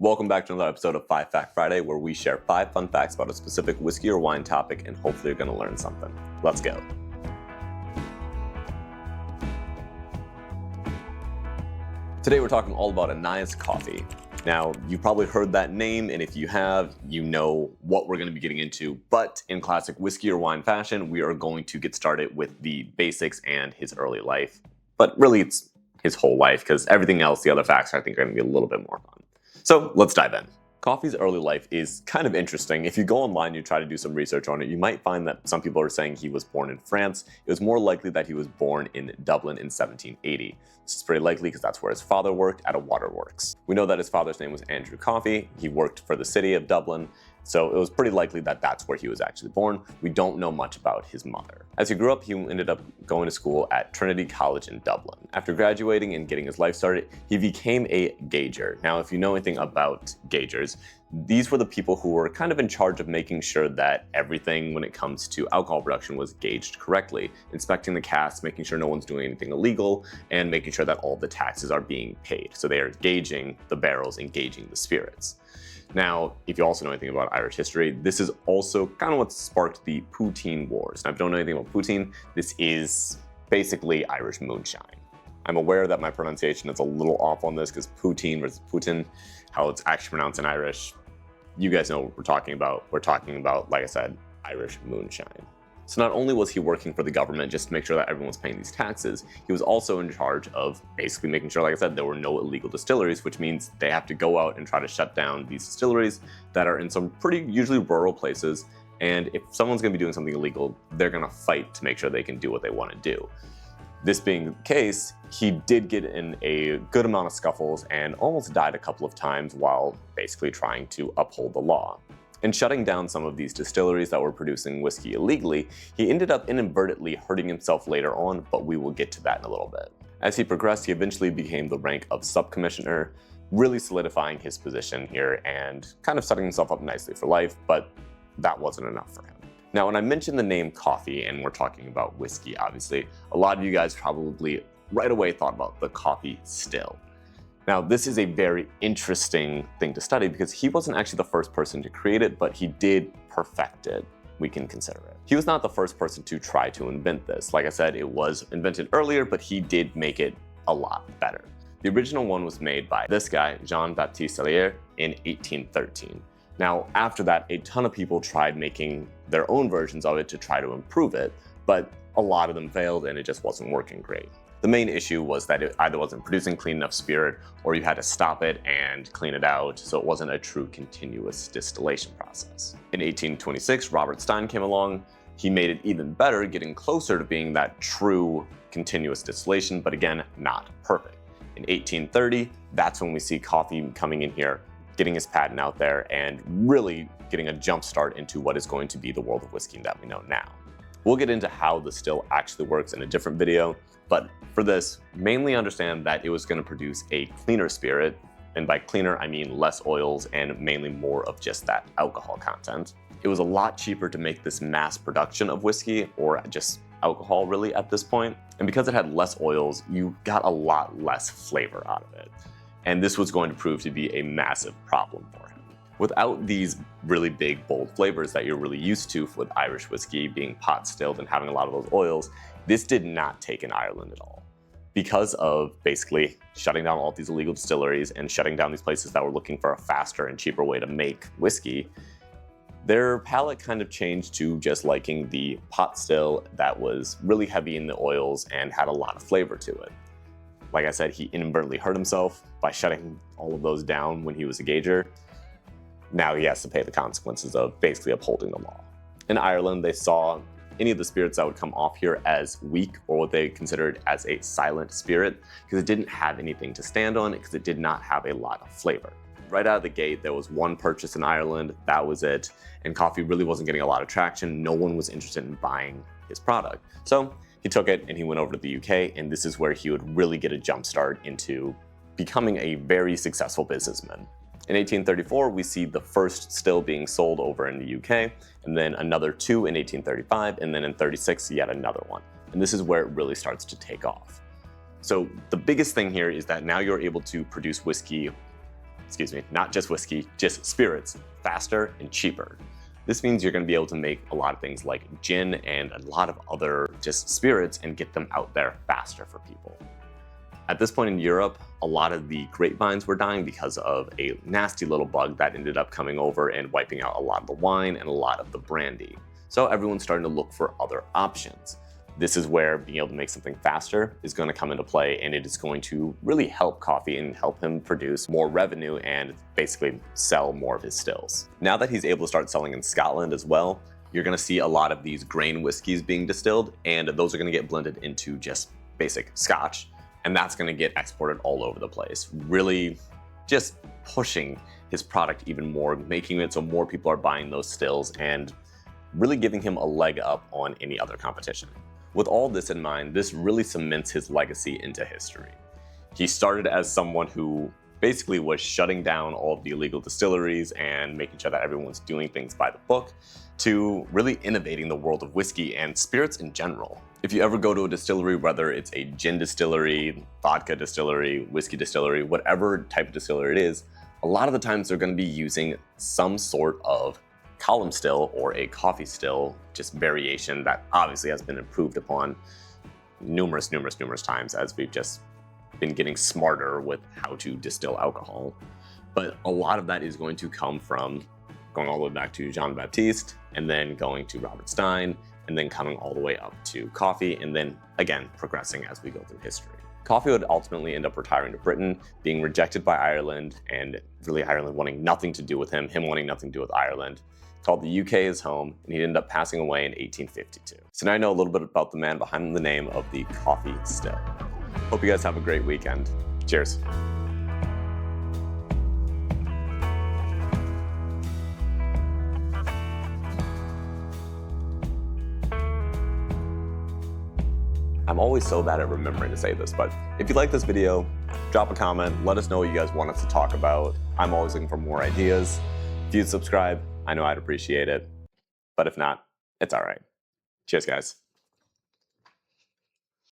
Welcome back to another episode of 5 Fact Friday, where we share 5 fun facts about a specific whiskey or wine topic, and hopefully you're going to learn something. Let's go. Today we're talking all about Aeneas Coffey. Now, you've probably heard that name, and if you have, you know what we're going to be getting into. But in classic whiskey or wine fashion, we are going to get started with the basics and his early life. But really, it's his whole life, because everything else, the other facts, I think are going to be a little bit more fun. So let's dive in. Coffey's early life is kind of interesting. If you go online and you try to do some research on it, you might find that some people are saying he was born in France. It was more likely that he was born in Dublin in 1780. This is pretty likely because that's where his father worked, at a waterworks. We know that his father's name was Andrew Coffey. He worked for the city of Dublin, so it was pretty likely that that's where he was actually born. We don't know much about his mother. As he grew up, he ended up going to school at Trinity College in Dublin. After graduating and getting his life started, he became a gauger. Now, if you know anything about gaugers, these were the people who were kind of in charge of making sure that everything when it comes to alcohol production was gauged correctly, inspecting the casks, making sure no one's doing anything illegal, and making sure that all the taxes are being paid. So they are gauging the barrels and gauging the spirits. Now, if you also know anything about Irish history, this is also kind of what sparked the Poutine Wars. Now, if you don't know anything about poutine, this is basically Irish moonshine. I'm aware that my pronunciation is a little off on this because poutine versus Putin, how it's actually pronounced in Irish, you guys know what we're talking about. We're talking about, like I said, Irish moonshine. So not only was he working for the government just to make sure that everyone's paying these taxes, he was also in charge of basically making sure, like I said, there were no illegal distilleries, which means they have to go out and try to shut down these distilleries that are in some pretty usually rural places. And if someone's going to be doing something illegal, they're going to fight to make sure they can do what they want to do. This being the case, he did get in a good amount of scuffles and almost died a couple of times while basically trying to uphold the law. In shutting down some of these distilleries that were producing whiskey illegally, he ended up inadvertently hurting himself later on, but we will get to that in a little bit. As he progressed, he eventually became the rank of sub-commissioner, really solidifying his position here and kind of setting himself up nicely for life, but that wasn't enough for him. Now, when I mentioned the name Coffey, and we're talking about whiskey, obviously, a lot of you guys probably right away thought about the coffee still. Now, this is a very interesting thing to study because he wasn't actually the first person to create it, but he did perfect it. We can consider it. He was not the first person to try to invent this. Like I said, it was invented earlier, but he did make it a lot better. The original one was made by this guy, Jean-Baptiste Cellier, in 1813. Now, after that, a ton of people tried making their own versions of it to try to improve it, but a lot of them failed and it just wasn't working great. The main issue was that it either wasn't producing clean enough spirit or you had to stop it and clean it out, so it wasn't a true continuous distillation process. In 1826, Robert Stein came along. He made it even better, getting closer to being that true continuous distillation, but again, not perfect. In 1830, that's when we see Coffey coming in here, getting his patent out there, and really getting a jump start into what is going to be the world of whiskey that we know now. We'll get into how the still actually works in a different video, but for this, mainly understand that it was going to produce a cleaner spirit, and by cleaner I mean less oils and mainly more of just that alcohol content. It was a lot cheaper to make this mass production of whiskey, or just alcohol really at this point, and because it had less oils, you got a lot less flavor out of it. And this was going to prove to be a massive problem for him. Without these really big, bold flavors that you're really used to with Irish whiskey being pot stilled and having a lot of those oils, this did not take in Ireland at all. Because of basically shutting down all these illegal distilleries and shutting down these places that were looking for a faster and cheaper way to make whiskey, their palate kind of changed to just liking the pot still that was really heavy in the oils and had a lot of flavor to it. Like I said, he inadvertently hurt himself by shutting all of those down when he was a gauger. Now he has to pay the consequences of basically upholding the law. In Ireland, they saw any of the spirits that would come off here as weak, or what they considered as a silent spirit, because it didn't have anything to stand on, because it did not have a lot of flavor. Right out of the gate, there was one purchase in Ireland, that was it, and Coffey really wasn't getting a lot of traction. No one was interested in buying his product. So he took it and he went over to the UK, and this is where he would really get a jump start into becoming a very successful businessman. In 1834, we see the first still being sold over in the UK, and then another 2 in 1835, and then in 36, yet another one. And this is where it really starts to take off. So the biggest thing here is that now you're able to produce whiskey excuse me, not just whiskey, just spirits, faster and cheaper. This means you're going to be able to make a lot of things like gin and a lot of other just spirits and get them out there faster for people. At this point in Europe, a lot of the grapevines were dying because of a nasty little bug that ended up coming over and wiping out a lot of the wine and a lot of the brandy. So everyone's starting to look for other options. This is where being able to make something faster is going to come into play, and it is going to really help Coffey and help him produce more revenue and basically sell more of his stills. Now that he's able to start selling in Scotland as well, you're going to see a lot of these grain whiskeys being distilled, and those are going to get blended into just basic Scotch, and that's going to get exported all over the place, really just pushing his product even more, making it so more people are buying those stills and really giving him a leg up on any other competition. With all this in mind, this really cements his legacy into history. He started as someone who basically was shutting down all of the illegal distilleries and making sure that everyone's doing things by the book, to really innovating the world of whiskey and spirits in general. If you ever go to a distillery, whether it's a gin distillery, vodka distillery, whiskey distillery, whatever type of distillery it is, a lot of the times they're going to be using some sort of column still or a coffee still, just variation that obviously has been improved upon numerous times as we've just been getting smarter with how to distill alcohol. But a lot of that is going to come from going all the way back to Jean-Baptiste, and then going to Robert Stein, and then coming all the way up to Coffey, and then again progressing as we go through history. Coffey would ultimately end up retiring to Britain, being rejected by Ireland, and really Ireland wanting nothing to do with him wanting nothing to do with Ireland. Called the UK his home, and he ended up passing away in 1852. So now I know a little bit about the man behind the name of the Coffey still. Hope you guys have a great weekend. Cheers. I'm always so bad at remembering to say this, but if you like this video, drop a comment, let us know what you guys want us to talk about. I'm always looking for more ideas. If you'd subscribe, I know I'd appreciate it, but if not, it's all right. Cheers, guys.